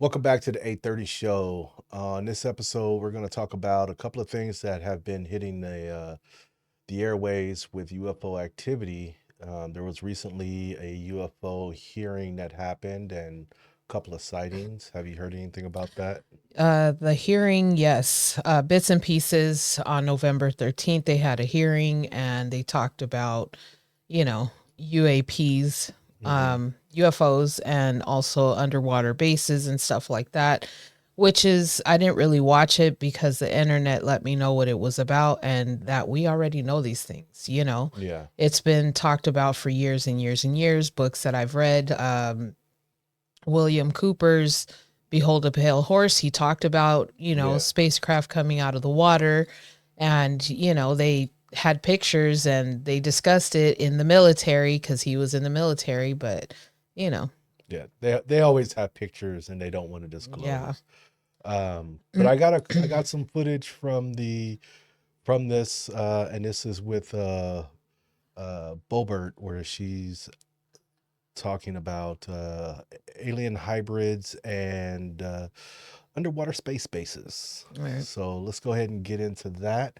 Welcome back to the 8:30 show. On this episode, we're going to talk about a couple of things that have been hitting the airways with UFO activity. There was recently a UFO hearing that happened and a couple of sightings. Have you heard anything about that? The hearing, yes, bits and pieces. On November 13th, they had a hearing and they talked about, you know, UAPs, Hmm. UFOs, and also underwater bases and stuff like that. Which is, I didn't really watch it because the internet let me know what it was about and that we already know these things. Yeah. It's been talked about for years and years and years, books that I've read. William Cooper's Behold a Pale Horse, he talked about, Yeah. spacecraft coming out of the water. And, they had pictures and they discussed it in the military because he was in the military. But, you know, Yeah. They always have pictures and they don't want to yeah. disclose. But I got some footage from this and this is with Bobert, where she's talking about alien hybrids and underwater space bases. Right. So let's go ahead and get into that.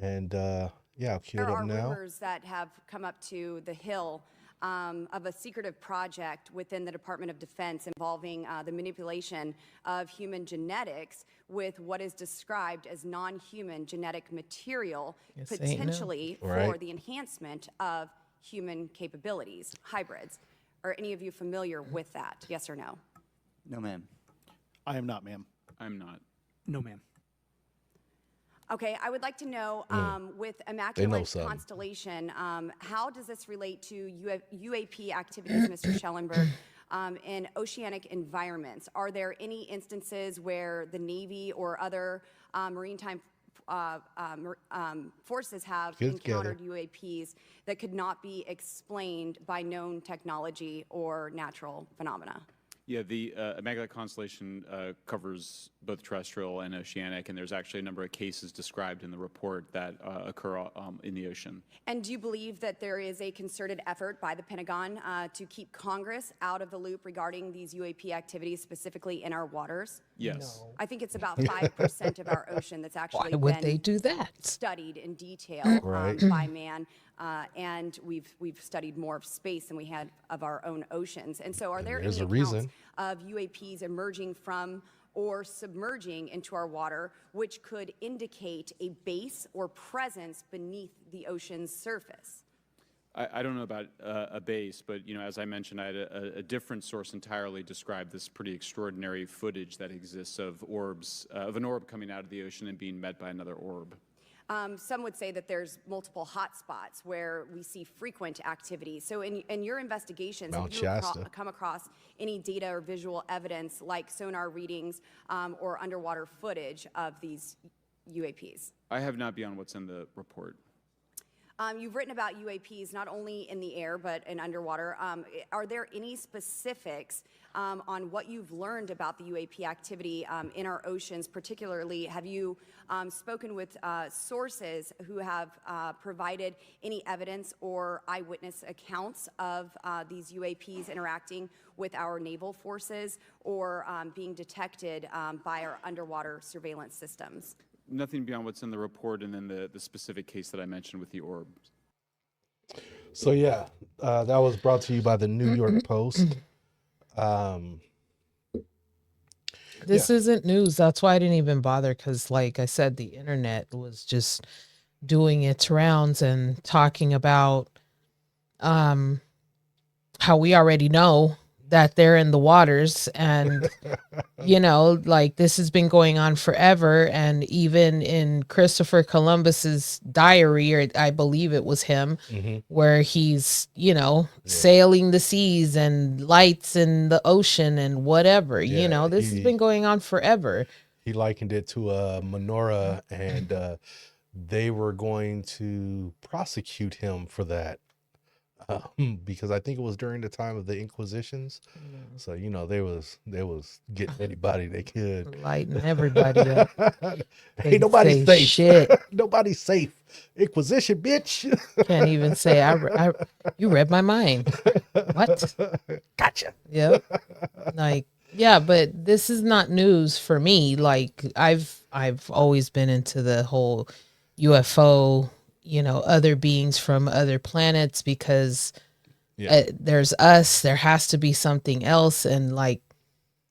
And yeah, I'll cue it There up are now. rumors that have come up to the Hill of a secretive project within the Department of Defense involving the manipulation of human genetics with what is described as non-human genetic material, Yes, ain't no. potentially Right. for the enhancement of human capabilities, hybrids. Are any of you familiar with that? Yes or no? No, ma'am. I am not, ma'am. I'm not. No, ma'am. Okay, I would like to know with They know Immaculate some. Constellation, how does this relate to UAP activities, Mr. Schellenberg, in oceanic environments? Are there any instances where the Navy or other maritime forces have Get it together. encountered UAPs that could not be explained by known technology or natural phenomena? Yeah, the Immaculate Constellation covers both terrestrial and oceanic, and there's actually a number of cases described in the report that occur in the ocean. And do you believe that there is a concerted effort by the Pentagon to keep Congress out of the loop regarding these UAP activities, specifically in our waters? Yes. I think it's about 5% of our ocean that's Why actually would they been do that? studied in detail Right. by man, and we've studied more of space than we had of our own oceans. And so, are there There's any a accounts reason. of UAPs emerging from or submerging into our water, which could indicate a base or presence beneath the ocean's surface? I don't know about a base, but as I mentioned, I had a different source entirely describe this pretty extraordinary footage that exists of orbs, of an orb coming out of the ocean and being met by another orb. Some would say that there's multiple hotspots where we see frequent activity. So in your investigations, Mount have you Shasta. come across any data or visual evidence like sonar readings or underwater footage of these UAPs? I have not beyond what's in the report. You've written about UAPs not only in the air but in underwater. Are there any specifics on what you've learned about the UAP activity in our oceans? Particularly, have you spoken with sources who have provided any evidence or eyewitness accounts of these UAPs interacting with our naval forces or being detected by our underwater surveillance systems? Nothing beyond what's in the report and then the specific case that I mentioned with the orb. So yeah, that was brought to you by the New York Post. Um, This isn't news. That's why I didn't even bother because, like I said, the internet was just doing its rounds and talking about um, how we already know that they're in the waters. And, like this has been going on forever. And even in Christopher Columbus's diary, or I believe it was him, mhm. where he's, Yeah. sailing the seas and lights in the ocean and whatever, Yeah, this has been going on forever. he likened it to a menorah, and they were going to prosecute him for that because I think it was during the time of the Inquisitions. So they was getting anybody they could. Lighting everybody up. Ain't They nobody say safe. shit. Nobody's safe. Inquisition, bitch. Can't even say, you read my mind. What? Gotcha. Yep. Like, Yeah, but this is not news for me. Like I've always been into the whole UFO, other beings from other planets because Yeah. there's us, there has to be something else, and like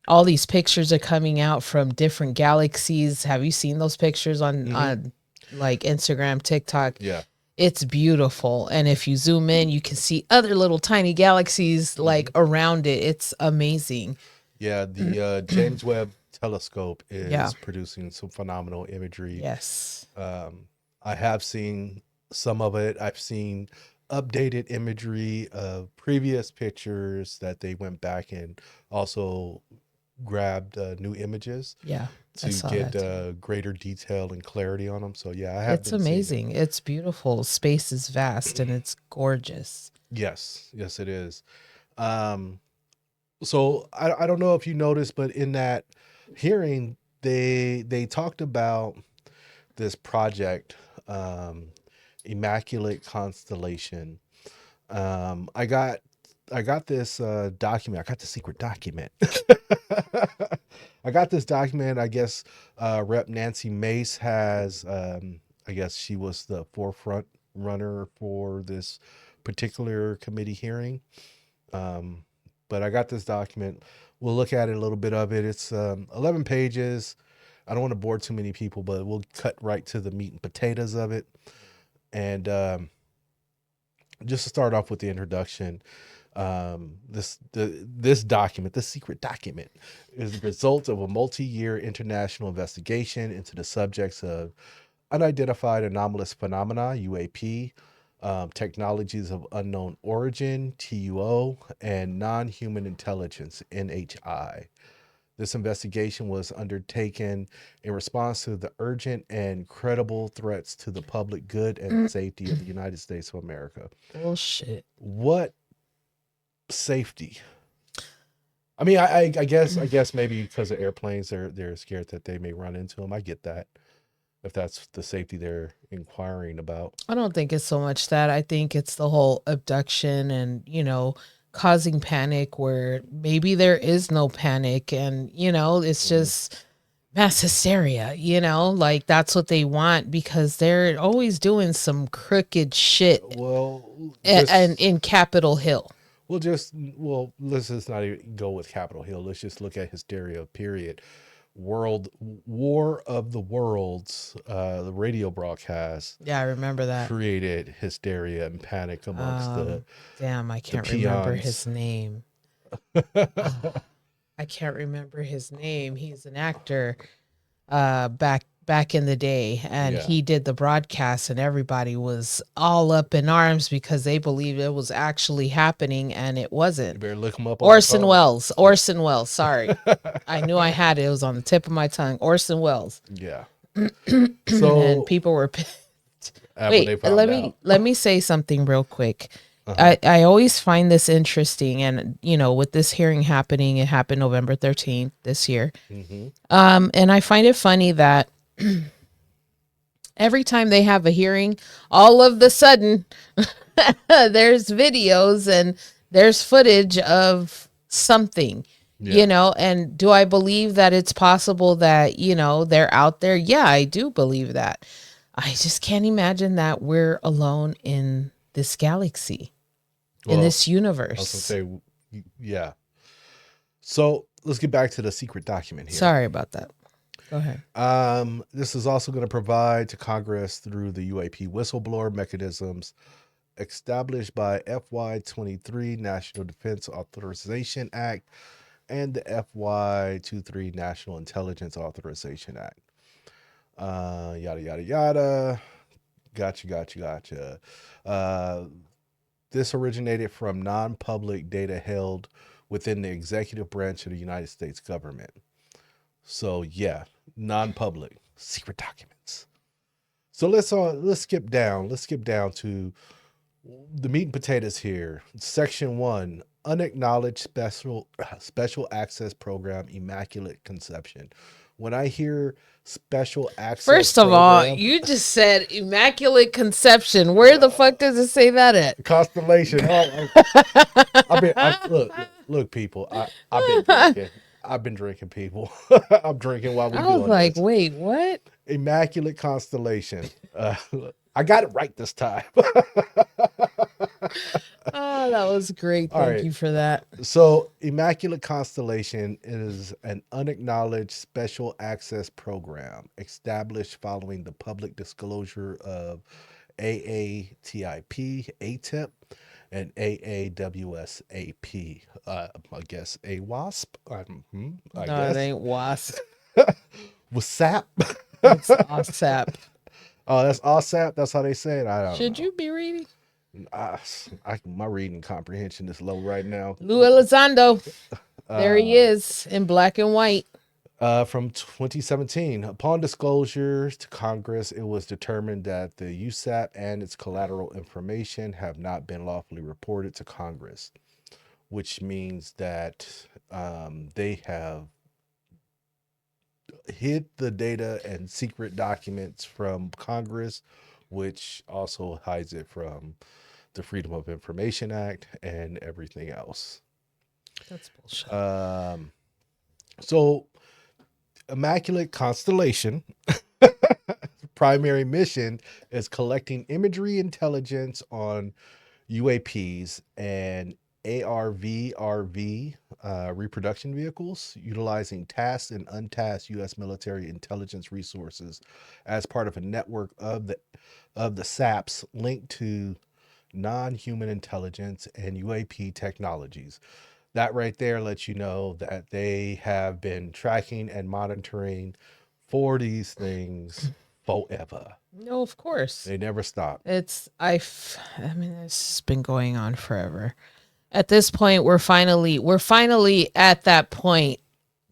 all these pictures are coming out from different galaxies. Have you seen those pictures on like Instagram, TikTok? Yeah. It's beautiful. And if you zoom in, you can see other little tiny galaxies like around it. It's amazing. Yeah. The James Webb telescope Yeah. is producing some phenomenal imagery. Yes. I have seen some of it. I've seen updated imagery of previous pictures that they went back and also grabbed new images Yeah. I to saw get that too. greater detail and clarity on them. So yeah, I have It's been seeing it. amazing. It's beautiful. Space is vast and it's gorgeous. Yes, yes, it is. Um, so I don't know if you noticed, but in that hearing, they talked about this project, um, Immaculate Constellation. I got this document. I got the secret document. I got this document. I guess Rep Nancy Mace has. I guess she was the forefront runner for this particular committee hearing. Um, but I got this document. We'll look at it a little bit of it. It's 11 pages. I don't want to bore too many people, but we'll cut right to the meat and potatoes of it. And just to start off with the introduction, this document, this secret document, is the result of a multi-year international investigation into the subjects of unidentified anomalous phenomena (UAP), technologies of unknown origin (TUO), and non-human intelligence (NHI). This investigation was undertaken in response to the urgent and credible threats to the public good and safety of the United States of America. Bullshit. What safety? I mean, I guess maybe because of airplanes, they're scared that they may run into them. I get that, if that's the safety they're inquiring about. I don't think it's so much that. I think it's the whole abduction and, causing panic where maybe there is no panic and, it's just mass hysteria, like that's what they want because they're always doing some crooked shit Well, and in Capitol Hill. Let's just not even go with Capitol Hill. Let's just look at hysteria, period. War of the Worlds, the radio broadcast Yeah, I remember that. created hysteria and panic amongst the Damn, I can't remember peons. his name. I can't remember his name. He's an actor back in the day, and Yeah. he did the broadcast and everybody was all up in arms because they believed it was actually happening and it You wasn't. better look them up on the Orson phone. Welles. Orson Welles, sorry. I knew I had it. It was on the tip of my tongue. Orson Welles. Yeah. And So people were when they Wait, found let me say something real quick. Uh-huh. I always find this interesting, and with this hearing happening, it happened November 13th this year. Mhm. And I find it funny that every time they have a hearing, all of the sudden there's videos and there's footage of something. Yeah. And do I believe that it's possible that, they're out there? Yeah, I do believe that. I just can't imagine that we're alone in this galaxy, in Well, this I was universe. gonna say, yeah. So let's get back to the secret document here. Sorry about that. Go ahead. This is also going to provide to Congress through the UAP whistleblower mechanisms established by FY23 National Defense Authorization Act and the FY23 National Intelligence Authorization Act. Yada, yada, yada. Gotcha. This originated from non-public data held within the executive branch of the United States government. So yeah, non-public secret documents. So let's skip down. Let's skip down to the meat and potatoes here. Section 1, unacknowledged special access program, Immaculate Conception. When I hear special access First of all, program, you just said Immaculate Conception. Where the fuck does it say that at? Constellation. Look, people. I've been drinking. I've been drinking, people. I'm drinking while we I was doing like, this. wait, what? Immaculate Constellation. I got it right this time. Oh, that was great. All Thank right. you for that. So, Immaculate Constellation is an unacknowledged special access program established following the public disclosure of AATIP, ATIP, and AAWSAP. I guess AWASP. I No, it guess. ain't wasp. WASAP. It's OSAP. Oh, that's ASAP. That's how they say it. I don't Should know. you be reading? My reading comprehension is low right now. Lou Elizondo. There he is in black and white. From 2017, upon disclosure to Congress, it was determined that the USAP and its collateral information have not been lawfully reported to Congress, which means that they have hid the data and secret documents from Congress, which also hides it from the Freedom of Information Act and everything else. That's bullshit. So, Immaculate Constellation primary mission is collecting imagery intelligence on UAPs and ARVRV reproduction vehicles, utilizing tasked and untasked U.S. military intelligence resources as part of a network of the SAPs linked to non-human intelligence and UAP technologies. That right there lets you know that they have been tracking and monitoring for these things forever. No, of course. They never stop. I mean, this has been going on forever. At this point, we're finally at that point,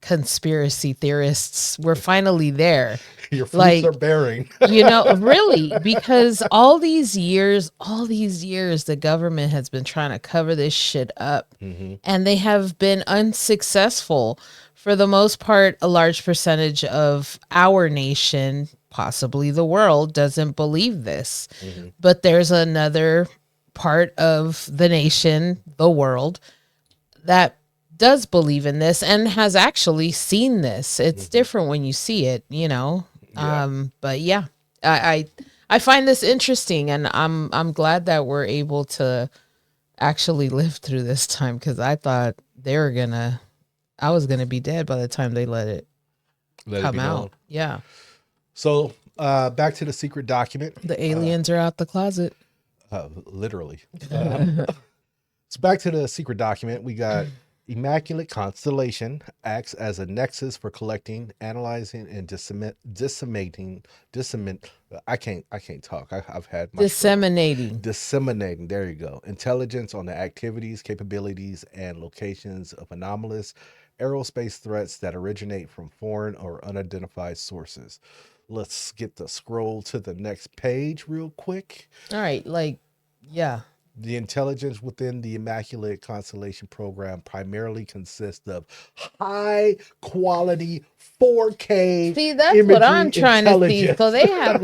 conspiracy theorists. We're finally there. Your fruits are bearing. Really, because all these years, the government has been trying to cover this shit up, and they have been unsuccessful. For the most part, a large percentage of our nation, possibly the world, doesn't believe this. But there's another part of the nation, the world, that does believe in this and has actually seen this. It's different when you see it, But yeah, I find this interesting, and I'm glad that we're able to actually live through this time, because I thought I was gonna be dead by the time they let it come out. Known. Yeah, So back to the secret document. the aliens are out the closet. Literally. So back to the secret document. We got Immaculate Constellation acts as a nexus for collecting, analyzing, and disseminating. I can't talk. I've had my disseminating. There you go. Intelligence on the activities, capabilities, and locations of anomalous aerospace threats that originate from foreign or unidentified sources. Let's get the scroll to the next page real quick. All right, yeah. The intelligence within the Immaculate Constellation program primarily consists of high quality 4K. See, that's what I'm trying to see. So they have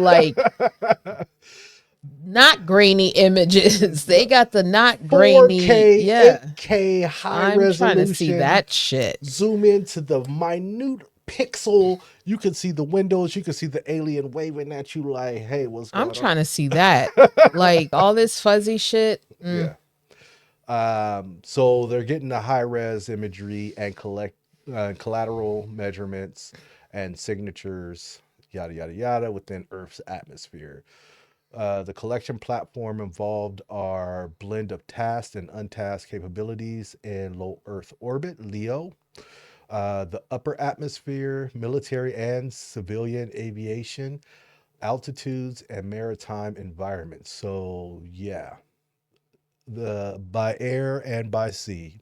not grainy images. They got the not grainy 4K, yeah. 8K high I'm resolution. trying to see that shit. Zoom into the minute pixel. You can see the windows. You can see the alien waving at you like, hey, what's going on? I'm trying to see that. All this fuzzy shit. Yeah. So they're getting the high res imagery and collateral measurements and signatures, yada, yada, yada, within Earth's atmosphere. The collection platform involved are blend of tasked and untasked capabilities in low Earth orbit, LEO, the upper atmosphere, military and civilian aviation, altitudes, and maritime environments. So yeah, by air and by sea.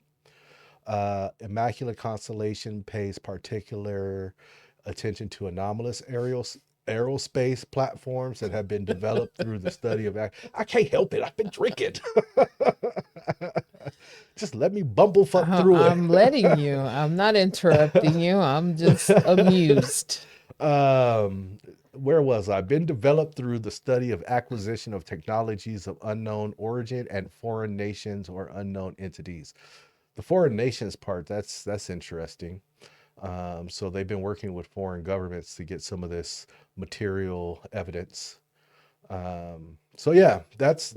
Immaculate Constellation pays particular attention to anomalous aerospace platforms that have been developed through the study of. I can't help it. I've been drinking. Just let me bumblefuck through it. I'm letting you. I'm not interrupting you. I'm just amused. Where was I? Been developed through the study of acquisition of technologies of unknown origin and foreign nations or unknown entities. The foreign nations part, that's interesting. So they've been working with foreign governments to get some of this material evidence. So yeah, that's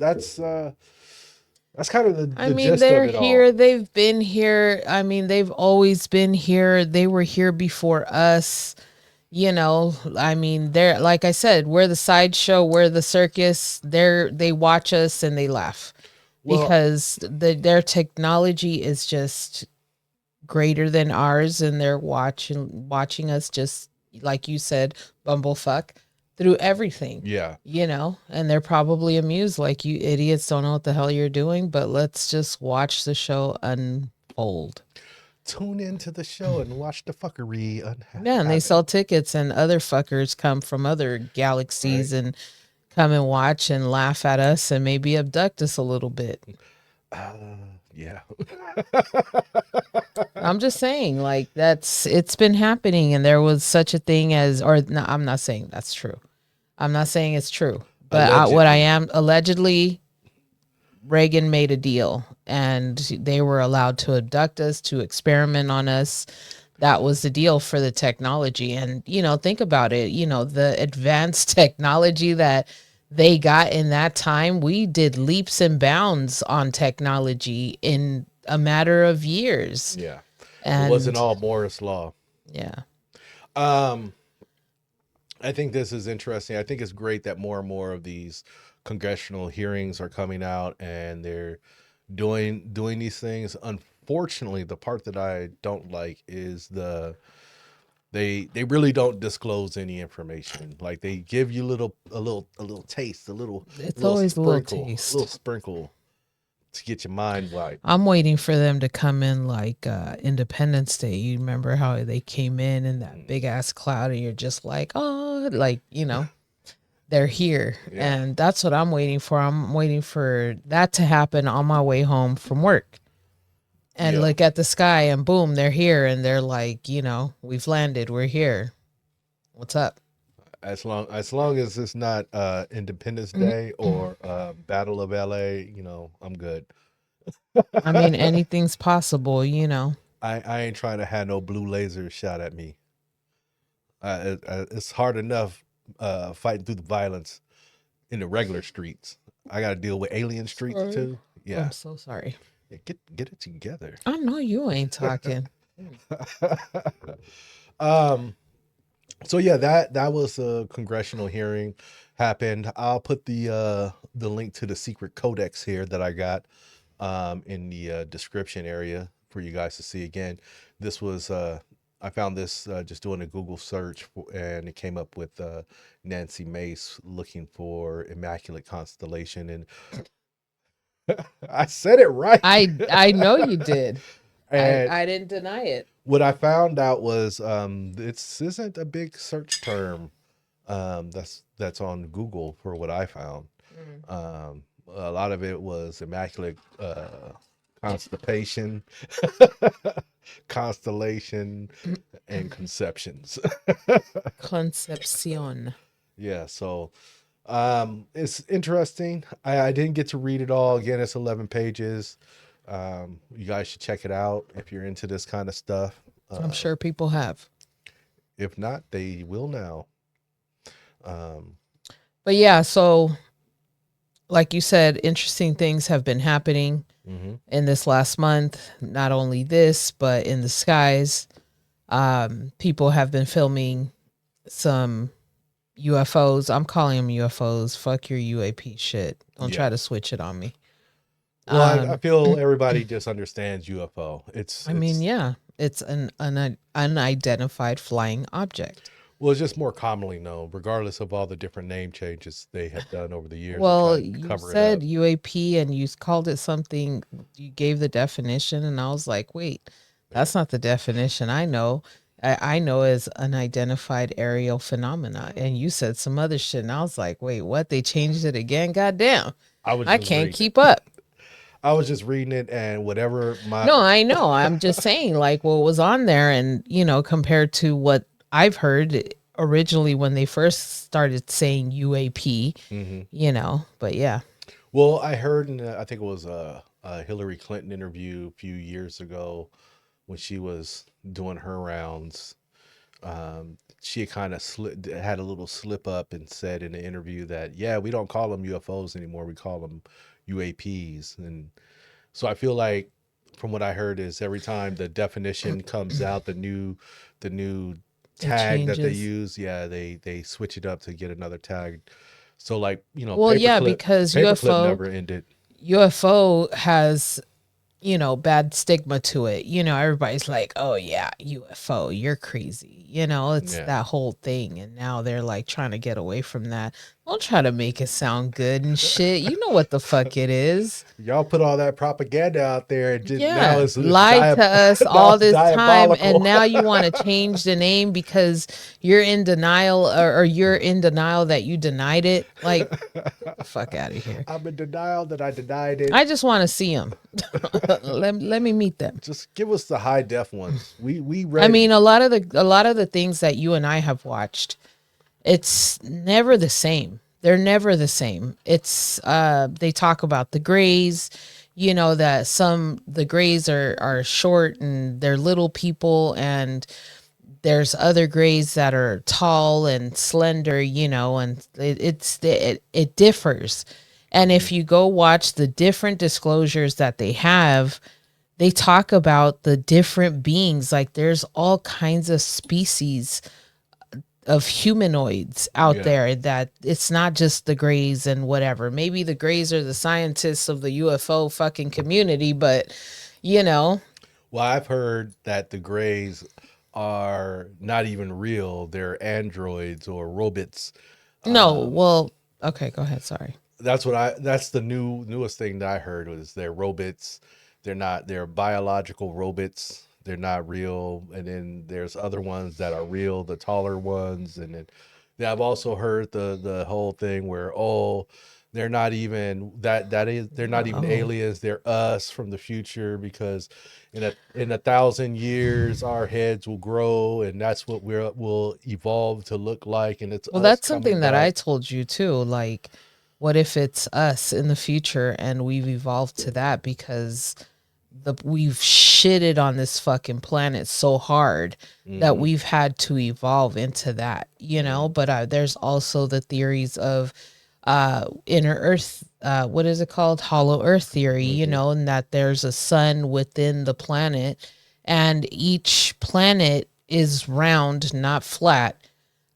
kind of I the mean, gist of they're it all. here. They've been here. I mean, they've always been here. They were here before us. I mean, they're like I said, we're the sideshow, we're the circus. They watch us and they laugh Well, because their technology is just greater than ours, and they're watching us just like you said, bumblefuck through everything. yeah. And they're probably amused, like you idiots don't know what the hell you're doing, but let's just watch the show unfold. Tune into the show and watch the fuckery Yeah, and they happen. sell tickets, and other fuckers come from other galaxies and come and watch and laugh at us and maybe abduct us a little bit. Yeah. I'm just saying, like, it's been happening, and there was such a thing as, or no, I'm not saying that's true. I'm not saying it's true, but what I Allegedly. am allegedly, Reagan made a deal, and they were allowed to abduct us, to experiment on us. That was the deal for the technology. And, think about it, the advanced technology that they got in that time, we did leaps and bounds on technology in a matter of years. Yeah. It wasn't And all Moore's law. yeah, Um, I think this is interesting. I think it's great that more and more of these congressional hearings are coming out and they're doing these things. Unfortunately, the part that I don't like is they really don't disclose any information. Like they give you a little taste, a little it's always a little little taste. sprinkle to get your mind right. I'm waiting for them to come in like Independence Day. You remember how they came in that big ass cloud, and you're just like, oh, like, they're here. Yeah. And that's what I'm waiting for. I'm waiting for that to happen on my way home from work. And Yeah. look at the sky, and boom, they're here, and they're like, we've landed, we're here. What's up? As long as it's not Independence Day or Battle of LA, I'm good. I mean, anything's possible. I ain't trying to have no blue laser shot at me. It's hard enough fighting through the violence in the regular streets. I got to deal with alien streets Sorry. too. Oh, I'm Yeah. so sorry. Yeah, get it together. I know you ain't talking. um. So yeah, that was a congressional hearing happened. I'll put the link to the secret codex here that I got in the description area for you guys to see. Again, this was I found this just doing a Google search and it came up with Nancy Mace looking for Immaculate Constellation, and I said it right. I know you did. And I didn't deny it. what I found out was this isn't a big search term that's on Google for what I found. A lot of it was Immaculate Constipation, Constellation, and Conceptions. Concepcion. Yeah, so it's interesting. I didn't get to read it all. Again, it's 11 pages. You guys should check it out if you're into this kind of stuff. I'm sure people have. If not, they will now. Um, But yeah, so like you said, interesting things have been happening mhm. in this last month. Not only this, but in the skies. People have been filming some UFOs. I'm calling them UFOs. Fuck your UAP shit. Don't Yeah. try to switch it on me. Well, I feel everybody just understands UFO. I mean, yeah, it's an unidentified flying object. Well, it's just more commonly known, regardless of all the different name changes they have done over the years. to Well, try to you cover it said up. UAP and you called it something, you gave the definition, and I was like, wait, that's not the definition I know. I know as unidentified aerial phenomena. And you said some other shit, and I was like, wait, what? They changed it again? Goddamn. I was I just can't reading keep it. up. I was just reading it, and whatever my No, I know. I'm just saying, like, what was on there, and, compared to what I've heard originally when they first started saying UAP, Mhm. but yeah. Well, I heard, I think it was a Hillary Clinton interview a few years ago when she was doing her rounds, she kind of had a little slip up and said in the interview that, yeah, we don't call them UFOs anymore. We call them UAPs. And so I feel like from what I heard is every time the definition comes out, the new It tag that they changes. use, yeah, they switch it up to get another tag. So like, Well, yeah, because paperclip never ended. UFO has, bad stigma to it. Everybody's like, oh yeah, UFO, you're crazy. It's Yeah. that whole thing. And now they're like trying to get away from that. Don't try to make it sound good and shit. You know what the fuck it is. Y'all put all that propaganda out there and just now Yeah, it's lied to us now all it's this time, diabolical. and now you want to change the name because you're in denial, or you're in denial that you denied it. Like, get the fuck out of here. I'm in denial that I denied it. I just want to see them. let me meet them. Just give us the high def ones. We ready. I mean, a lot of the things that you and I have watched, it's never the same. They're never the same. It's they talk about the grays, that the grays are short and they're little people, and there's other grays that are tall and slender, and it differs. And if you go watch the different disclosures that they have, they talk about the different beings. Like there's all kinds of species of humanoids out Yeah. there, that it's not just the grays and whatever. Maybe the grays are the scientists of the UFO fucking community, but Well, I've heard that the grays are not even real. They're androids or robots. no, well, okay, go ahead. Sorry. That's the newest thing that I heard was they're robots. They're biological robots. They're not real. And then there's other ones that are real, the taller ones. And then I've also heard the whole thing where, oh, they're not even they're not even Oh. aliens. They're us from the future, because in 1,000 years our heads will grow and that's what we'll evolve to look like. And it's Well, us that's something coming that I back. told you too. Like, what if it's us in the future and we've evolved to that because we've shitted on this fucking planet so hard that Mhm. we've had to evolve into that, But there's also the theories of inner Earth. What is it called? Hollow Earth theory, and that there's a sun within the planet, and each planet is round, not flat,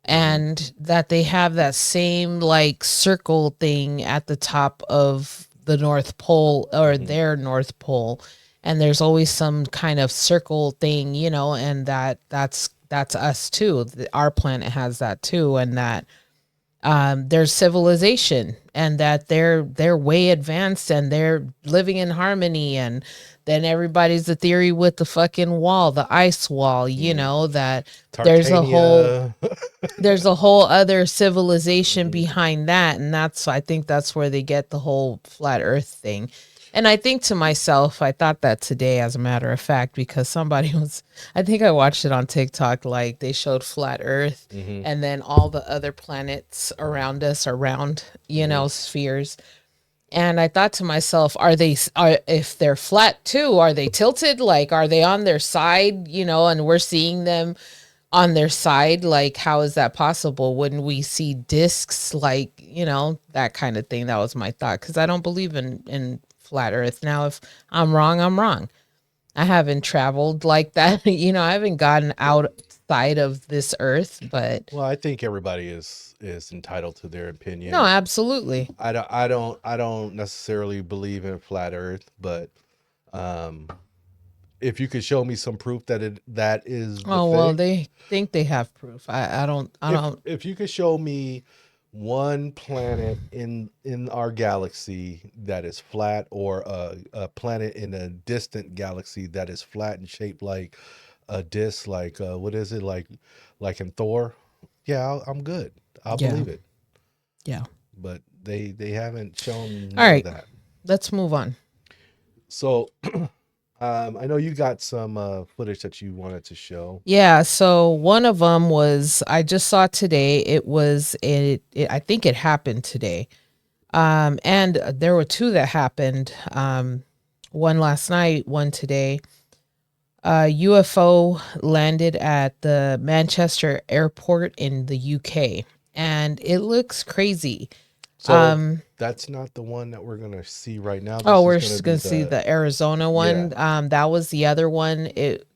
and that they have that same like circle thing at the top of the North Pole, or their North Pole, and there's always some kind of circle thing, and that's us too. Our planet has that too, and that there's civilization, and that they're way advanced and they're living in harmony. And then everybody's the theory with the fucking wall, the ice wall, that there's a whole Tartania. there's a whole other civilization behind that. And I think that's where they get the whole flat earth thing. And I think to myself, I thought that today, as a matter of fact, because I think I watched it on TikTok, like they showed flat earth and then all the other planets around us are round, spheres. And I thought to myself, if they're flat too, are they tilted? Like, are they on their side, and we're seeing them on their side? Like, how is that possible? Wouldn't we see discs, like, that kind of thing? That was my thought, because I don't believe in flat earth. Now, if I'm wrong, I'm wrong. I haven't traveled like that. I haven't gotten outside of this earth, but Well, I think everybody is entitled to their opinion. no, absolutely. I don't necessarily believe in flat earth, but um if you could show me some proof that is the Oh, well, thing. they think they have proof. I don't. If you could show me one planet in our galaxy that is flat, or a planet in a distant galaxy that is flat and shaped like a disc, like what is it, like in Thor? Yeah, I'm good. I'll Yeah. believe it. Yeah. But they haven't shown All none right. of that. Let's move on. So I know you got some footage that you wanted to show. Yeah, so one of them was, I just saw today. I think it happened today. And there were two that happened. One last night, one today. UFO landed at the Manchester airport in the UK, and it looks crazy. So that's not the one that we're gonna see right now. Oh, This is we're gonna just be gonna see the the Arizona yeah. one. That was the other one. It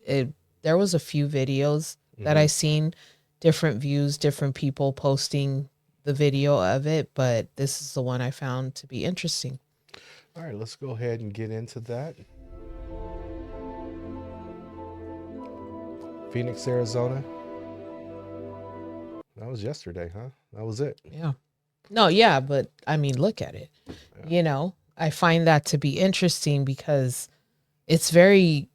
there was a few videos that I Mhm. seen, different views, different people posting the video of it, but this is the one I found to be interesting. All right, let's go ahead and get into that. Phoenix, Arizona. That was yesterday, huh? That was it. Yeah. No, yeah, but I mean, look at it. Yeah. You know, I find that to be interesting because it's very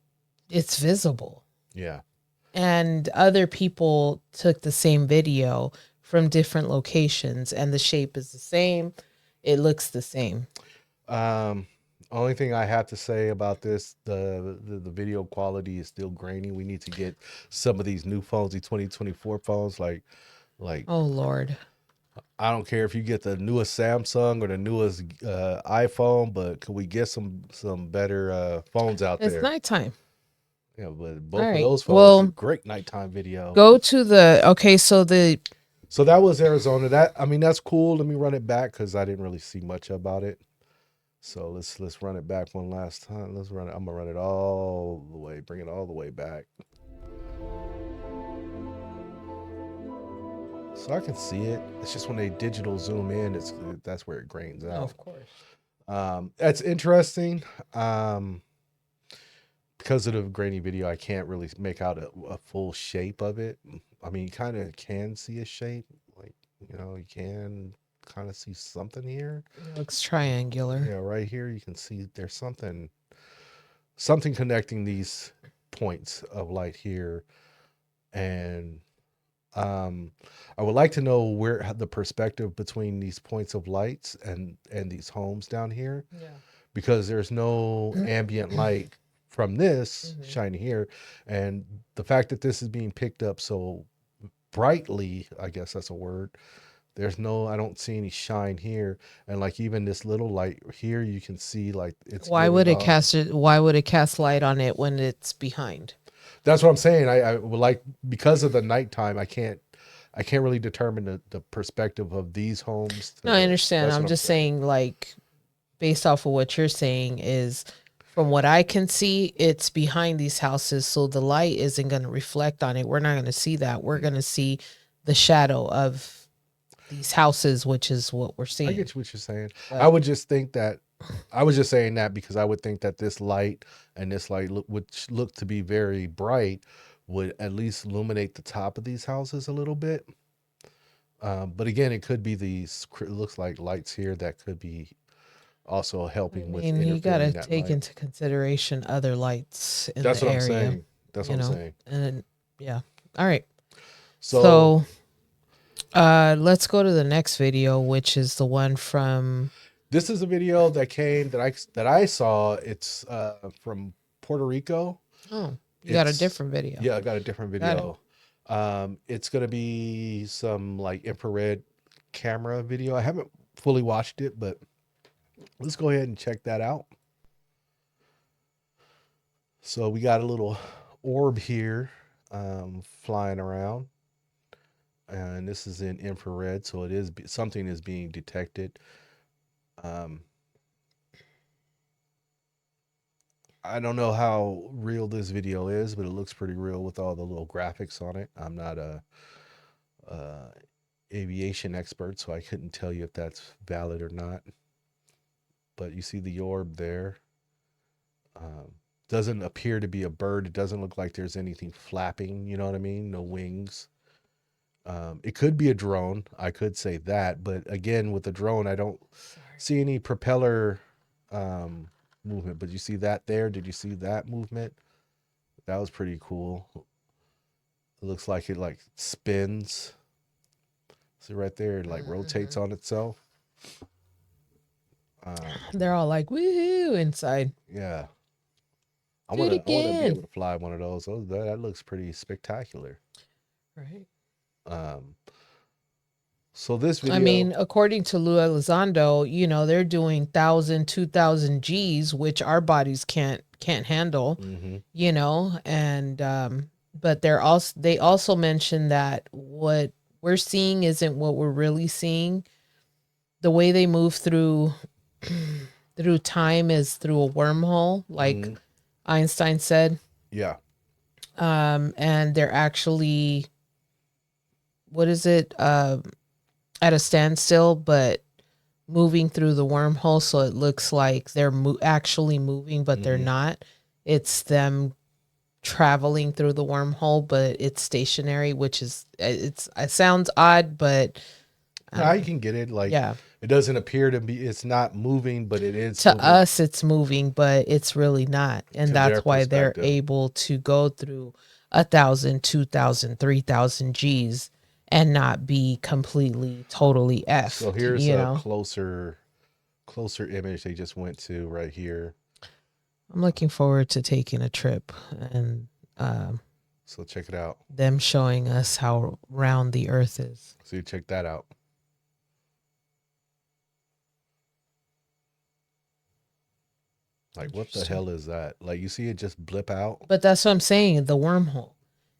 it's visible. Yeah. And other people took the same video from different locations and the shape is the same. It looks the same. Only thing I have to say about this, the video quality is still grainy. We need to get some of these new phones, the 2024 phones, like Oh Lord. I don't care if you get the newest Samsung or the newest iPhone, but could we get some better phones out It's there? nighttime. Yeah, but All both of right. those phones do Well, great nighttime video. go to the okay, so the So that was Arizona. That I mean, that's cool. Let me run it back because I didn't really see much about it. So let's run it back one last time. Let's run it. I'm gonna run it all the way, bring it all the way back, so I can see it. It's just when they digital zoom in, that's where it grains oh, out. of course. That's interesting. Because of the grainy video, I can't really make out a full shape of it. I mean, you kind of can see a shape, like you can kind of see something here. It looks triangular. Yeah, right here you can see there's something connecting these points of light here, and I would like to know where the perspective between these points of lights and these homes down here, Yeah. because there's no ambient light from this Mhm. shining here, and the fact that this is being picked up so brightly, I guess that's a word. I don't see any shine here, and like even this little light here, you can see like it's giving off. Why would it cast light on it when it's behind? That's what I'm saying. I would like, because of the nighttime, I can't really determine the perspective of these homes. No, I understand. That's I'm what I'm just saying. saying, like, based off of what you're saying, is from what I can see, it's behind these houses. So the light isn't going to reflect on it. We're not going to see that. We're going to see the shadow of these houses, which is what we're I seeing. get what you're saying. But I would just think that I was just saying that because I would think that this light and this light which look to be very bright, would at least illuminate the top of these houses a little bit. But again, it could be it looks like lights here that could be also I helping with mean, you got to interfering that take light. into consideration other lights in That's the what I'm area, saying. That's you what I'm know, saying. and yeah. All right. So So, let's go to the next video, which is the one from, this is a video that I saw. It's from Puerto Rico. oh, you got a It's different video. Yeah, I got a different Got it. video. It's gonna be some like infrared camera video. I haven't fully watched it, but let's go ahead and check that out. So we got a little orb here flying around, and this is in infrared, so something is being detected. Um, I don't know how real this video is, but it looks pretty real with all the little graphics on it. I'm not a aviation expert, so I couldn't tell you if that's valid or not. But you see the orb there. Um, doesn't appear to be a bird. It doesn't look like there's anything flapping. You know what I mean? No wings. It could be a drone. I could say that, but again, with the drone, I don't see any propeller movement. But you see that there? Did you see that movement? That was pretty cool. It looks like it like spins. See right there, it like rotates on itself. They're all like, woohoo, inside. Yeah. I Do it want to be again. able to fly one of those. That looks pretty spectacular. Right. Um, So this video, I mean, according to Lou Elizondo, you know, they're doing 1,000, 2,000 Gs, which our bodies can't handle, mhm, you know, and but they also mentioned that what we're seeing isn't what we're really seeing. The way they move through through time is through a wormhole, like mhm, Einstein said. yeah, And they're actually, what is it? At a standstill, but moving through the wormhole, so it looks like they're actually moving, but they're mhm. not. It's them traveling through the wormhole, but it's stationary, which is it sounds odd, but I can get it. Like, yeah, it doesn't appear to be. It's not moving, but it is to moving us it's moving, but it's really not, and to their that's why they're perspective. able to go through 1,000, 2,000, 3,000 Gs and not be completely totally So effed, here's you a know. closer image they just went to right here. I'm looking forward to taking a trip and So check it out. them showing us how round the earth is. So you check that out. Like, what the Interesting. hell is that? Like, you see it just blip out? But that's what I'm saying, the wormhole,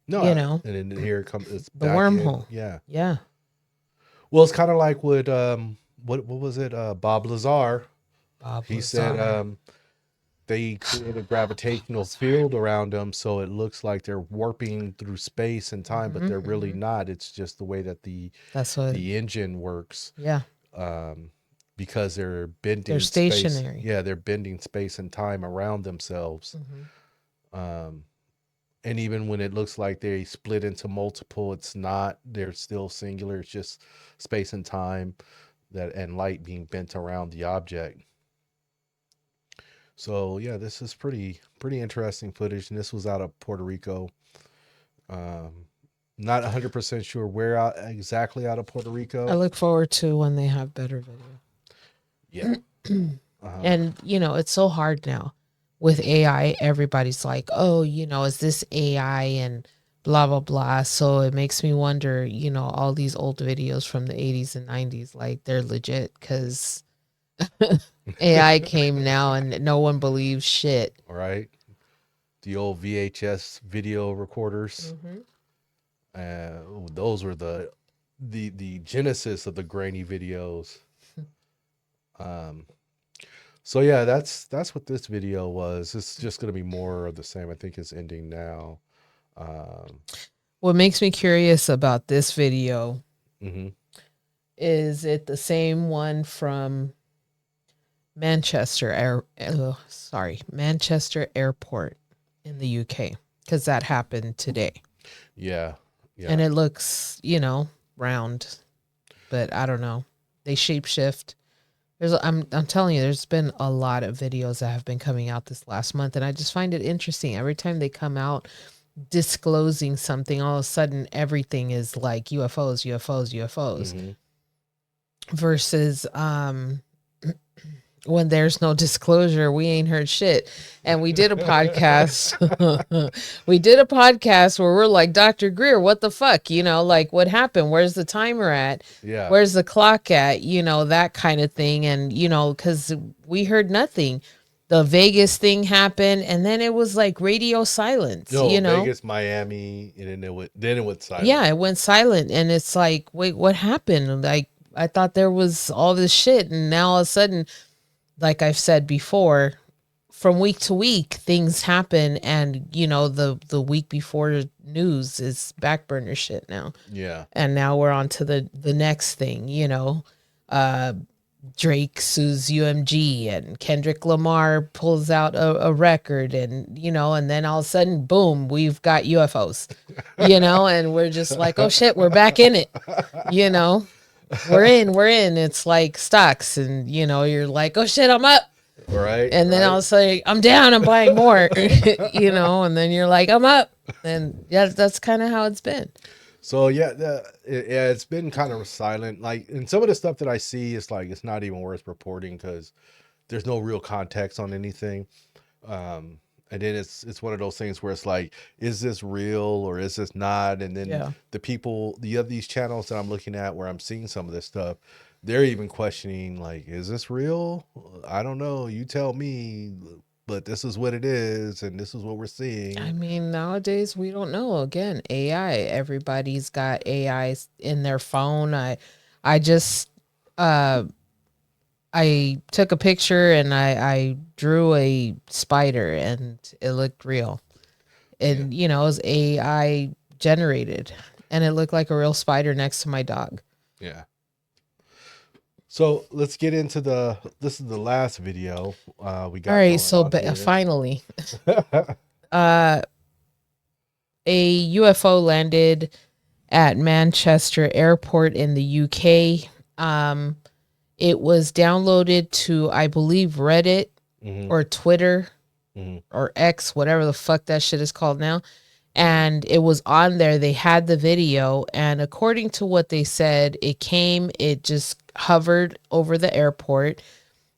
No, you know, and then here it comes. It's the back in. wormhole. Yeah. Yeah. Well, it's kind of like what was it? Bob Lazar. Bob He said Lazar. they create a gravitational field around them, so it looks like they're warping through space and time, but they're really not. It's just the way that That's what, the engine works, yeah. because they're They're bending space. stationary. Yeah, they're bending space and time around themselves. And even when it looks like they split into multiple, it's not. They're still singular. It's just space and time and light being bent around the object. So yeah, this is pretty interesting footage, and this was out of Puerto Rico. Um, Not 100% sure where exactly out of Puerto I Rico. look forward to when they have better video. Yeah. And, you know, it's so hard now with AI. Everybody's like, oh, you know, is this AI and blah, blah, blah. So it makes me wonder, you know, all these old videos from the 80s and 90s, like they're legit because AI came now and no one believes shit. All right. The old VHS video recorders. Those were the genesis of the grainy videos. So yeah, that's what this video was. It's just gonna be more of the same. I think it's ending now. What makes me curious about this video Mm-hmm. is it the same one from Manchester Manchester Airport in the UK, because that happened today. Yeah, yeah. And it looks, you know, round, but I don't know. They shapeshift. I'm telling you, there's been a lot of videos that have been coming out this last month, and I just find it interesting. Every time they come out disclosing something, all of a sudden everything is like UFOs, UFOs, UFOs. Mm-hmm. Versus when there's no disclosure, we ain't heard shit. And we did a podcast. We did a podcast where we're like, Dr. Greer, what the fuck? You know, like, what happened? Where's the timer at? Yeah. Where's the clock at? You know, that kind of thing. And, you know, because we heard nothing. The Vegas thing happened, and then it was like radio silence, No, you know? Vegas, Miami, and then it went silent. Yeah, it went silent. And it's like, wait, what happened? Like, I thought there was all this shit. And now all of a sudden, like I've said before, from week to week, things happen. And, you know, the week before news is back burner shit now. Yeah. And now we're on to the next thing, you know. Drake sues UMG and Kendrick Lamar pulls out a record, and, you know, and then all of a sudden, boom, we've got UFOs, you know, and we're just like, oh shit, we're back in it, you know. We're in. It's like stocks, and, you know, you're like, oh shit, I'm up. Right. And then right. I'll say, I'm down, I'm buying more, you know, and then you're like, I'm up. And yeah, that's kind of how it's been. So yeah, it's been kind of silent. Like, and some of the stuff that I see is like, it's not even worth reporting because there's no real context on anything. And then it's one of those things where it's like, is this real or is this not? And then Yeah. the other these channels that I'm looking at where I'm seeing some of this stuff, they're even questioning like, is this real? I don't know. You tell me, but this is what it is, and this is what we're I seeing. mean, nowadays we don't know. Again, AI. Everybody's got AIs in their phone. I just I took a picture and I drew a spider and it looked real. And you know, it was AI generated and it looked like a real spider next to my dog. Yeah. So let's get into this is the last video we got All right, going so on here. finally, a UFO landed at Manchester Airport in the UK. It was downloaded to, I believe, Reddit or Twitter or X, whatever the fuck that shit is called now. And it was on there. They had the video. And according to what they said, it just hovered over the airport.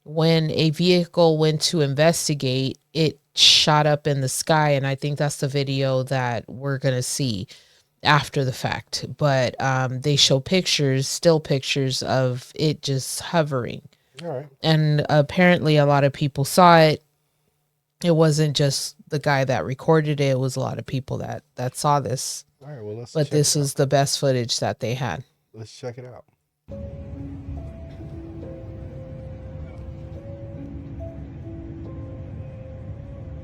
When a vehicle went to investigate, it shot up in the sky. And I think that's the video that we're going to see after the fact. But they show still pictures of it just hovering. All right. And apparently a lot of people saw it. It wasn't just the guy that recorded it. It was a lot of people that saw this. All right. Well, But this is the best footage that they had. let's check it out.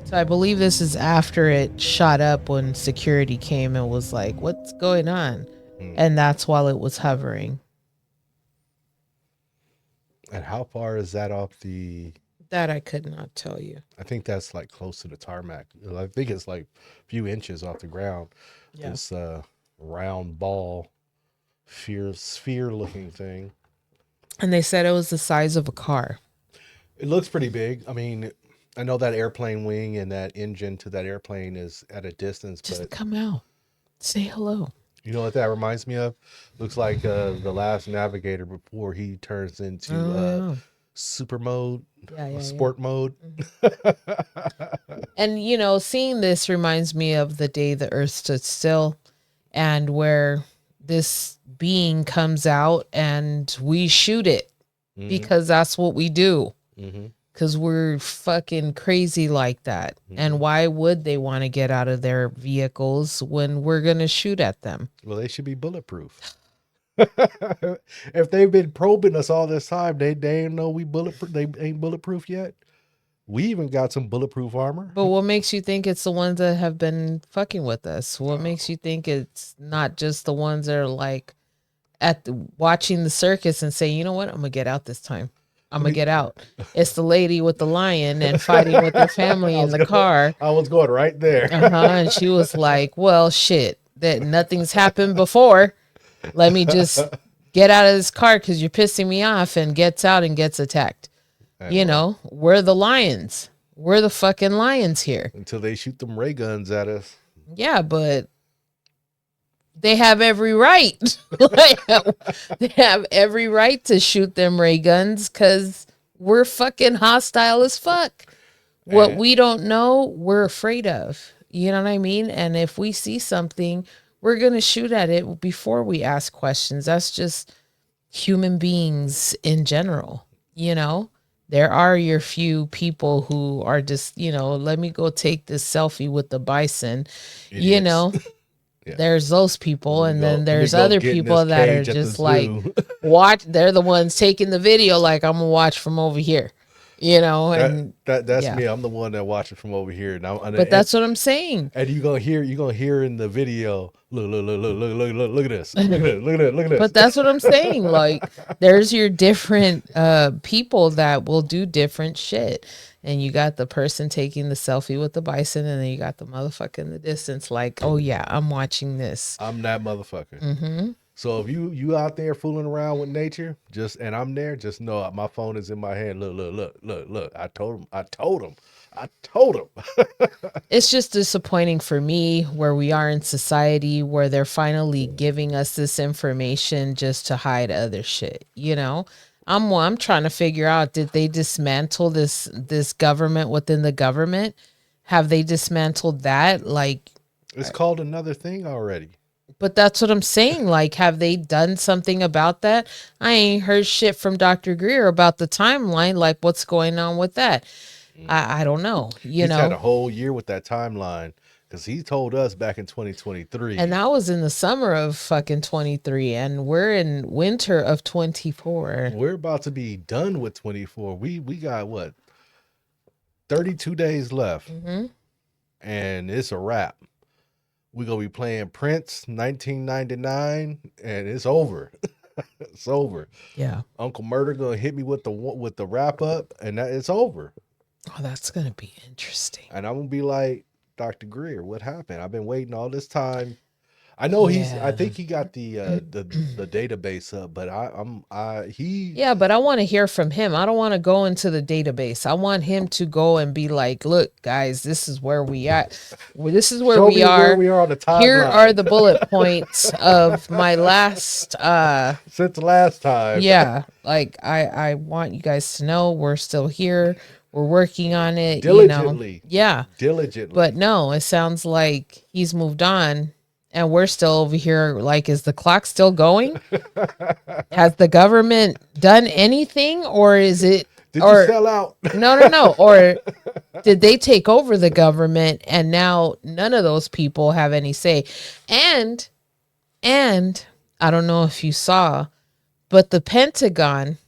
So I believe this is after it shot up when security came and was like, what's going on? And that's while it was hovering. And how far is that off the? That I could not tell you. I think that's like close to the tarmac. I think it's like a few inches off the ground. Yeah. This round ball, sphere looking thing. And they said it was the size of a car. It looks pretty big. I mean, I know that airplane wing and that engine to that airplane is at a distance, Just but come out. Say hello. you know what that reminds me of? Looks like the last Navigator before he turns into super mode, sport mode. And, you know, seeing this reminds me of the day the earth stood still and where this being comes out and we shoot it because that's what we do. Because we're fucking crazy like that. And why would they want to get out of their vehicles when we're going to shoot at them? Well, they should be bulletproof. If they've been probing us all this time, they ain't know we bulletproof. They ain't bulletproof yet. We even got some bulletproof armor. But what makes you think it's the ones that have been fucking with us? What makes you think it's not just the ones that are like watching the circus and saying, you know what, I'm going to get out this time. I'm going to get out. It's the lady with the lion and fighting with her family in the car. I was going right there. And she was like, well, shit, that nothing's happened before. Let me just get out of this car because you're pissing me off, and gets out and gets attacked. You know, we're the lions. We're the fucking lions here. Until they shoot them ray guns at us. Yeah, but they have every right. They have every right to shoot them ray guns because we're fucking hostile as fuck. What we don't know, we're afraid of. You know what I mean? And if we see something, we're going to shoot at it before we ask questions. That's just human beings in general. You know, there are your few people who are just, you know, let me go take this selfie with the bison. Idiots. You know, there's those people. And then there's other people that are just like, they're the ones taking the video like, I'm going to watch from over here. You know, and that's me. I'm the one that watches from over here. But that's what I'm saying. And you're gonna hear in the video, look at this. Look at this. But that's what I'm saying. Like, there's your different people that will do different shit. And you got the person taking the selfie with the bison, and then you got the motherfucker in the distance, like, oh yeah, I'm watching this. I'm that motherfucker. So if you out there fooling around with nature, and I'm there, just know my phone is in my hand. Look. I told him. It's just disappointing for me where we are in society where they're finally giving us this information just to hide other shit. You know, I'm trying to figure out, did they dismantle this government within the government? Have they dismantled that? Like, It's called another thing already. but that's what I'm saying. Like, have they done something about that? I ain't heard shit from Dr. Greer about the timeline. Like, what's going on with that? I don't know, you He's had know? a whole year with that timeline because he told us back in 2023. And that was in the summer of fucking 23, and we're in winter of 24. We're about to be done with 24. We got what, 32 days left, Mm-hmm. and it's a wrap. We're gonna be playing Prince 1999, and it's over. It's over. Yeah. Uncle Murder gonna hit me with the wrap up, and it's over. Oh, that's going to be interesting. And I'm gonna be like, Dr. Greer, what happened? I've been waiting all this time. I know I Yeah. think he got the database up, but Yeah, but I want to hear from him. I don't want to go into the database. I want him to go and be like, look, guys, this is where we at. This is where show we me are. where we are on the timeline. Here are the bullet points of my last since the last time. yeah, like I want you guys to know we're still here. We're working on it. Diligently. You know? Yeah. Diligently. But no, it sounds like he's moved on and we're still over here. Like, is the clock still going? Has the government done anything, or is it? Did or, you sell out? No. Or did they take over the government and now none of those people have any say? And I don't know if you saw, but the Pentagon,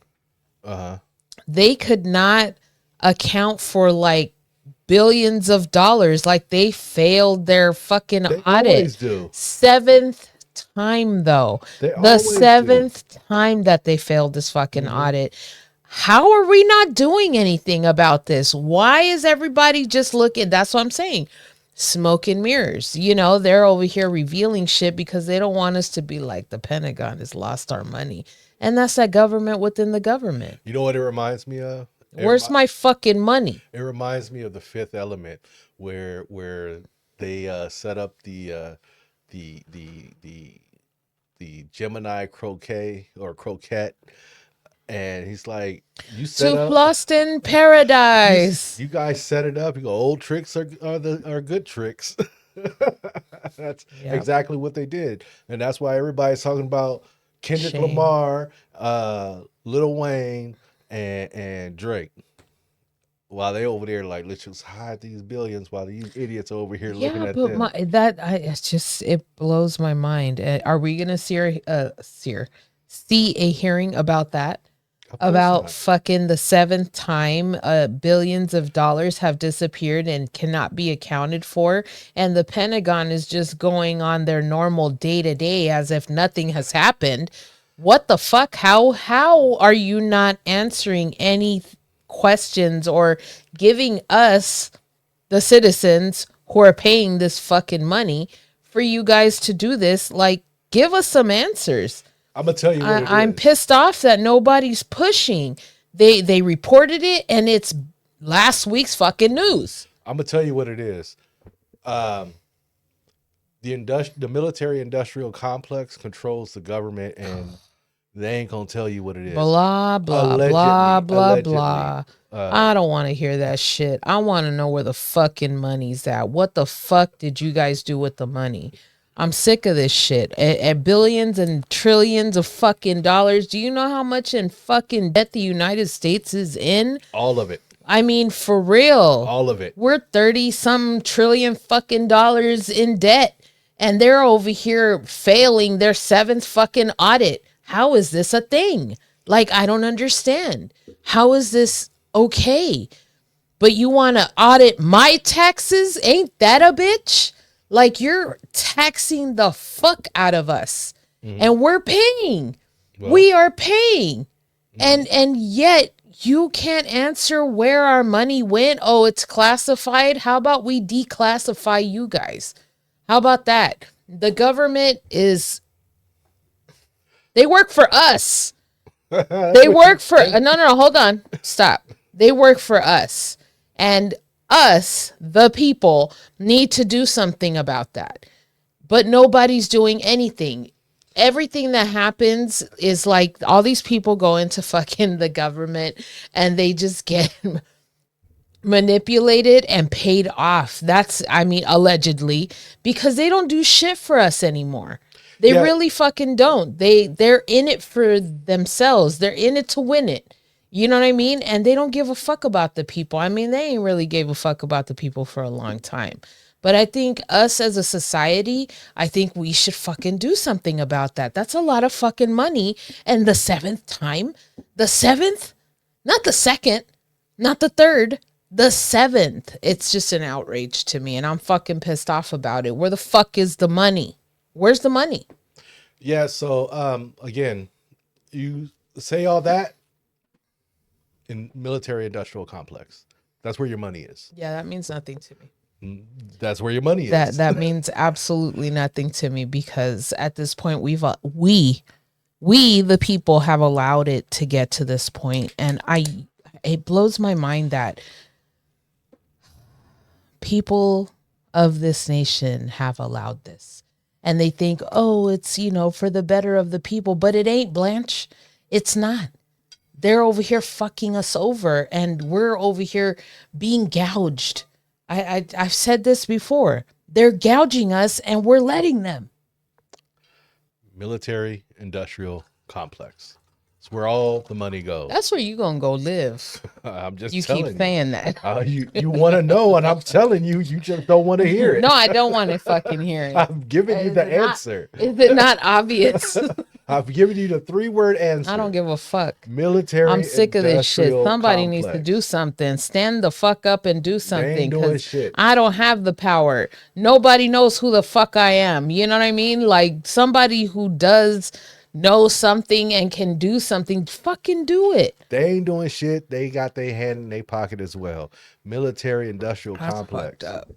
they could not account for like billions of dollars. Like, they failed their fucking They audit. always do. 7th time though. They The always 7th time that they failed this fucking audit. How are we not doing anything about this? Why is everybody just looking? That's what I'm saying. Smoke and mirrors. You know, they're over here revealing shit because they don't want us to be like, the Pentagon has lost our money. And that's that government within the government. You know what it reminds me of? Where's my fucking money? It reminds me of The Fifth Element, where they set up the Gemini croquet or croquette, and he's like, "You set To up, lost in paradise." you guys set it up. You go, old tricks are good tricks." That's Yep. exactly what they did, and that's why everybody's talking about Kendrick Shame. Lamar, Lil Wayne, and Drake. While they over there like, let's just hide these billions while these idiots are over here looking Yeah, at but them. it's just, it blows my mind. Are we gonna see a hearing about that? Of course About not. fucking the 7th time billions of dollars have disappeared and cannot be accounted for, and the Pentagon is just going on their normal day-to-day as if nothing has happened. What the fuck? How are you not answering any questions or giving us, the citizens who are paying this fucking money, for you guys to do this? Like, give us some answers. I'm gonna tell you what I'm it is. pissed off that nobody's pushing. They reported it and it's last week's fucking news. I'm gonna tell you what it is. The military industrial complex controls the government, and they ain't gonna tell you what it is. Blah blah Allegedly, blah blah allegedly. blah. I don't want to hear that shit. I want to know where the fucking money's at. What the fuck did you guys do with the money? I'm sick of this shit. At billions and trillions of fucking dollars. Do you know how much in fucking debt the United States is in? All of it. I mean, for real. All of it. We're 30-some trillion fucking dollars in debt, and they're over here failing their 7th fucking audit. How is this a thing? Like, I don't understand. How is this okay? But you want to audit my taxes? Ain't that a bitch? Like, you're taxing the fuck out of us, and we're paying. We are paying, and yet you can't answer where our money went. Oh, it's classified. How about we declassify you guys? How about that? The government they work for us. They work for, no, hold on. Stop. They work for us. And us, the people, need to do something about that. But nobody's doing anything. Everything that happens is like all these people go into fucking the government and they just get manipulated and paid off. That's, I mean, allegedly, because they don't do shit for us anymore. They Yeah. really fucking don't. They're in it for themselves. They're in it to win it. You know what I mean? And they don't give a fuck about the people. I mean, they ain't really gave a fuck about the people for a long time. But I think us as a society, I think we should fucking do something about that. That's a lot of fucking money. And the seventh time, the seventh, not the second, not the third, the seventh. It's just an outrage to me. And I'm fucking pissed off about it. Where the fuck is the money? Where's the money? Yeah. So, again, you say all that in military industrial complex. That's where your money is. Yeah, that means nothing to me. That's where your money is. That means absolutely nothing to me, because at this point we the people have allowed it to get to this point, and it blows my mind that people of this nation have allowed this, and they think, oh, it's, you know, for the better of the people, but it ain't, Blanche. It's not. They're over here fucking us over, and we're over here being gouged. I've said this before. They're gouging us and we're letting them. Military industrial complex. It's where all the money goes. That's where you gonna go live. I'm just You telling keep saying that. you want to know, and I'm telling you, you just don't want to hear it. No, I don't want to fucking hear it. I'm giving you Is the it not- answer. Is it not obvious? I've given you the 3-word answer. I don't give a fuck. Military. I'm sick of this shit. industrial Somebody needs to complex. do something. Stand the fuck up and do something. doing 'Cause shit. I don't have the power. Nobody knows who the fuck I am. You know what I mean? Like, somebody who does know something and can do something, fucking do it. They ain't doing shit. They got their hand in their pocket as well. Military industrial That's complex. fucked up.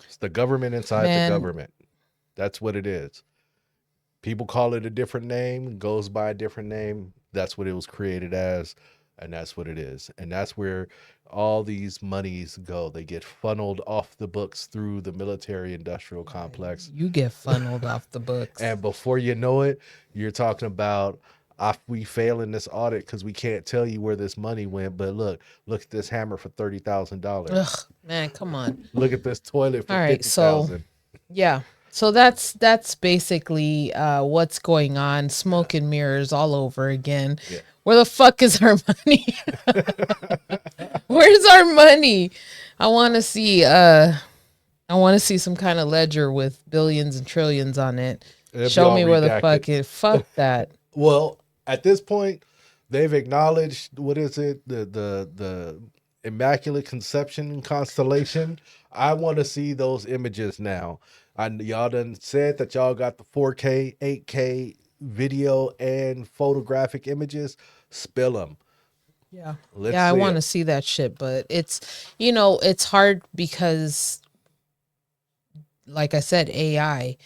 It's the government inside Man. the government. That's what it is. People call it a different name, goes by a different name. That's what it was created as, and that's what it is. And that's where all these monies go. They get funneled off the books through the military industrial complex. You get funneled off the books. And before you know it, you're talking about we fail in this audit because we can't tell you where this money went. But look at this hammer for $30,000. Ugh, man, come on. Look at this toilet for All right, so $50,000. yeah. So that's basically what's going on. Smoke and mirrors all over again. Yeah. Where the fuck is our money? Where's our money? I want to see some kind of ledger with billions and trillions on it. It'll be Show all me where the redacted. fuck is. Fuck that. Well, at this point, they've acknowledged what is it? The Immaculate Conception and Constellation. I want to see those images now. Y'all done said that y'all got the 4K, 8K video and photographic images. Spill them. Yeah. Let's I see want it. to see that shit, but it's, you know, it's hard because, like I said, AI,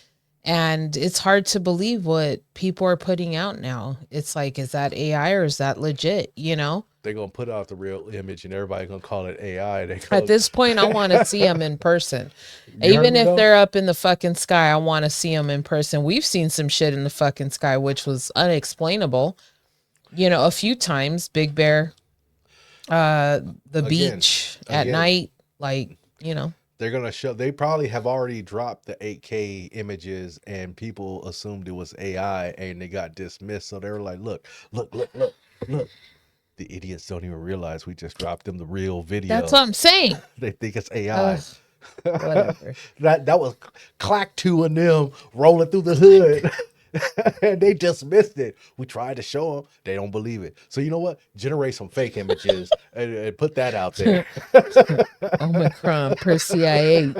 and it's hard to believe what people are putting out now. It's like, is that AI or is that legit? You know, They're gonna put out the real image, and everybody gonna call it AI. at this point, I want to see them in person. You heard Even me, if though? they're up in the fucking sky, I want to see them in person. We've seen some shit in the fucking sky, which was unexplainable. You know, a few times, Big Bear, the beach at again. night, like, you know. They're gonna show. They probably have already dropped the 8K images, and people assumed it was AI, and they got dismissed. So they were like, "Look! The idiots don't even realize we just dropped them the real video. That's what I'm saying. They think it's AI." Ugh, whatever. that was Clack 2 and them rolling through the hood. And they dismissed it. We tried to show them. They don't believe it. So you know what? Generate some fake images and put that out there. Omicron per CIA.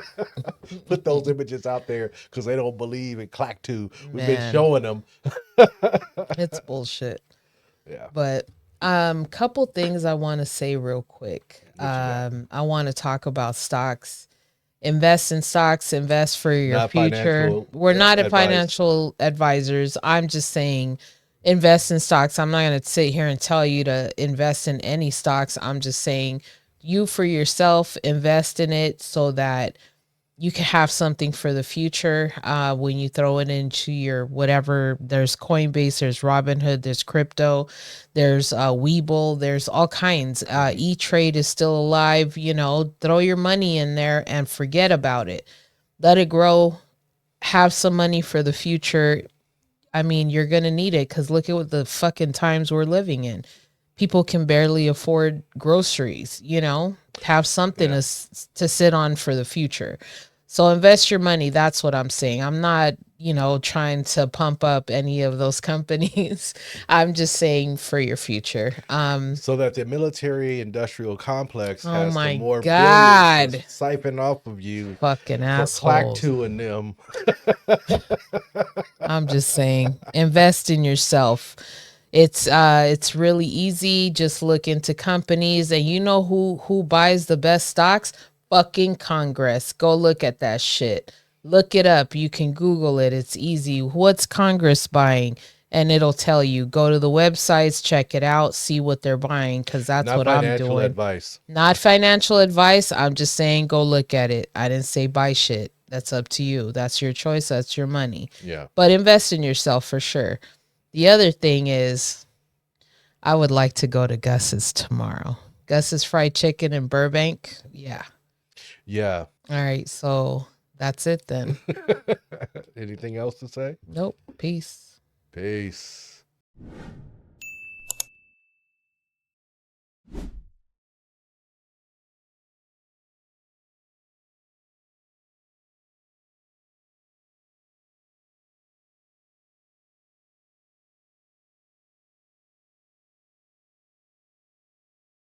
Put those images out there because they don't believe in Clack 2. We've Man. been showing them. It's bullshit. Yeah. But couple things I want to say real quick. I want to talk about stocks. Invest in stocks, invest for your Not future. financial We're not advice. financial advisors. I'm just saying invest in stocks. I'm not going to sit here and tell you to invest in any stocks. I'm just saying you for yourself, invest in it so that you can have something for the future when you throw it into your whatever. There's Coinbase, there's Robinhood, there's crypto, there's Webull, there's all kinds. E-Trade is still alive. You know, throw your money in there and forget about it. Let it grow. Have some money for the future. I mean, you're going to need it because look at what the fucking times we're living in. People can barely afford groceries, you know, have something to sit on for the future. So invest your money. That's what I'm saying. I'm not, you know, trying to pump up any of those companies. I'm just saying for your future. So that the military industrial complex Oh has the my more billions to God. siphon off of you Fucking for assholes. Clack2 and them. I'm just saying, invest in yourself. It's really easy. Just look into companies, and you know who buys the best stocks? Fucking Congress. Go look at that shit. Look it up. You can Google it. It's easy. What's Congress buying? And it'll tell you. Go to the websites, check it out, see what they're buying, because that's Not what I'm financial doing. advice. Not financial advice. I'm just saying go look at it. I didn't say buy shit. That's up to you. That's your choice. That's your money. Yeah. But invest in yourself for sure. The other thing is, I would like to go to Gus's tomorrow. Gus's Fried Chicken in Burbank. Yeah. Yeah. All right. So that's it then. Anything else to say? Nope. Peace. Peace.